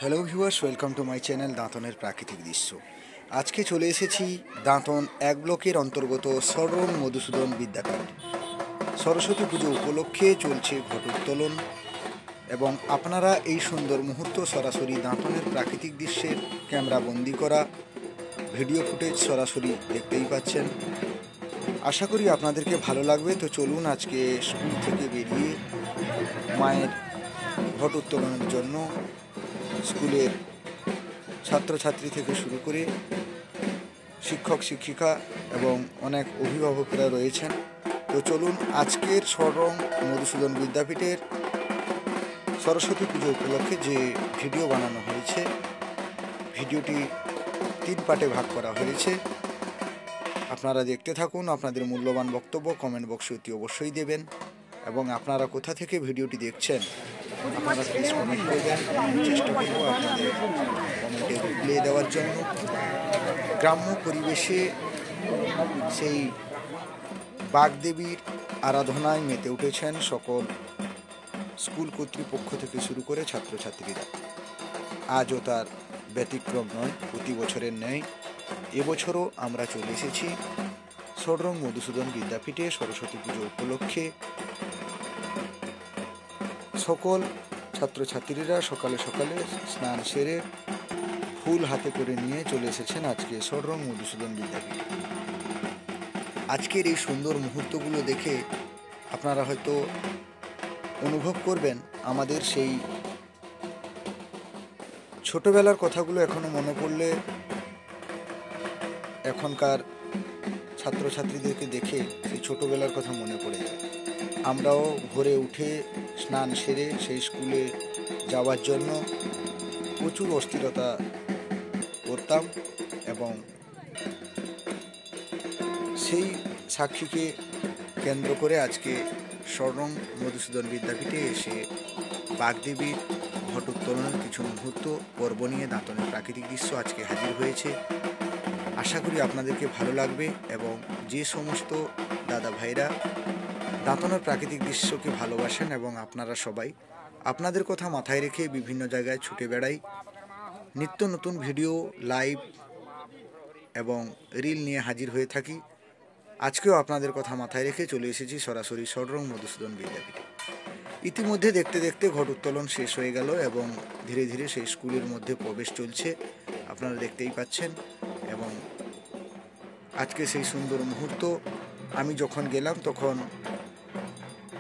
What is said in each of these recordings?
Hello viewers, welcome to my channel দাঁতনের প্রাকৃতিক দৃশ্য। আজকে চলে এসেছি দাঁতন এক ব্লকের অন্তর্গত সরং মধুসূদন বিদ্যাপীঠ। সরস্বতী পুজো উপলক্ষে চলছে ঘটোত্তোলন এবং আপনারা এই সুন্দর মুহূর্ত সরাসরি দাঁতনের প্রাকৃতিক দৃশ্যের ক্যামেরা বন্দি করা ভিডিও ফুটেজ সরাসরি দেখতেই পাচ্ছেন। আশা করি আপনাদেরকে ভালো লাগবে। তো চলুন আজকে স্কুল থেকে বেরিয়ে মায়ের ঘট উত্তোলনের জন্য স্কুলের ছাত্রছাত্রী থেকে শুরু করে শিক্ষক শিক্ষিকা এবং অনেক অভিভাবকরা রয়েছেন। তো চলুন আজকের সরং মধুসূদন বিদ্যাপীঠের সরস্বতী পুজো উপলক্ষে যে ভিডিও বানানো হয়েছে, ভিডিওটি 3 পার্টে ভাগ করা হয়েছে। আপনারা দেখতে থাকুন। আপনাদের মূল্যবান বক্তব্য কমেন্ট বক্সে অতি অবশ্যই দেবেন এবং আপনারা কোথা থেকে ভিডিওটি দেখছেন আপনারা প্লিজ কমেন্ট করবেন। চেষ্টা করব আপনাদের কমেন্টে রিপ্লাই দেওয়ার জন্য। গ্রাম্য পরিবেশে সেই বাগদেবীর আরাধনায় মেতে উঠেছেন সকল স্কুল কর্তৃপক্ষ থেকে শুরু করে ছাত্রছাত্রীরা। আজও তার ব্যতিক্রম নয়, প্রতি বছরের ন্যায় এবছরও আমরা চলে এসেছি সরং মধুসূদন বিদ্যাপীঠে সরস্বতী পুজো উপলক্ষে। সকল ছাত্রছাত্রীরা সকালে সকালে স্নান সেরে ফুল হাতে করে নিয়ে চলে এসেছেন আজকে সরং মধুসূদন বিদ্যাপীঠে। আজকের এই সুন্দর মুহূর্তগুলো দেখে আপনারা হয়তো অনুভব করবেন আমাদের সেই ছোটবেলার কথাগুলো এখনো মনে পড়লে এখনকার ছাত্রছাত্রীদেরকে দেখে সেই ছোটবেলার কথা মনে পড়ে যায়। আমরাও ভোরে উঠে স্নান সেরে সেই স্কুলে যাওয়ার জন্য প্রচুর অস্থিরতা করতাম এবং সেই সাক্ষীকে কেন্দ্র করে আজকে সরং মধুসূদন বিদ্যাপীঠে এসে বাগদেবীর ঘট উত্তোলনের কিছু মুহূর্ত পর্ব নিয়ে দাঁতনের প্রাকৃতিক দৃশ্য আজকে হাজির হয়েছে। আশা করি আপনাদেরকে ভালো লাগবে এবং যে সমস্ত দাদা ভাইরা দাঁতনের প্রাকৃতিক দৃশ্যকে ভালোবাসেন এবং আপনারা সবাই আপনাদের কথা মাথায় রেখে বিভিন্ন জায়গায় ছুটে বেড়াই, নিত্য নতুন ভিডিও লাইভ এবং রিল নিয়ে হাজির হয়ে থাকি। আজকেও আপনাদের কথা মাথায় রেখে চলে এসেছি সরাসরি সরং মধুসূদন বিদ্যাপীঠে। ইতিমধ্যে দেখতে দেখতে ঘট উত্তোলন শেষ হয়ে গেল এবং ধীরে ধীরে সেই স্কুলের মধ্যে প্রবেশ চলছে, আপনারা দেখতেই পাচ্ছেন। এবং আজকে সেই সুন্দর মুহূর্ত, আমি যখন গেলাম তখন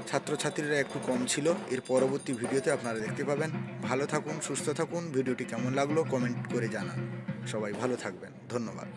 ছাত্রছাত্রীরা একটু কম ছিল। এর পরবর্তী ভিডিওতে আপনারা দেখতে পাবেন। ভালো থাকুন, সুস্থ থাকুন। ভিডিওটি কেমন লাগলো কমেন্ট করে জানান। সবাই ভালো থাকবেন। ধন্যবাদ।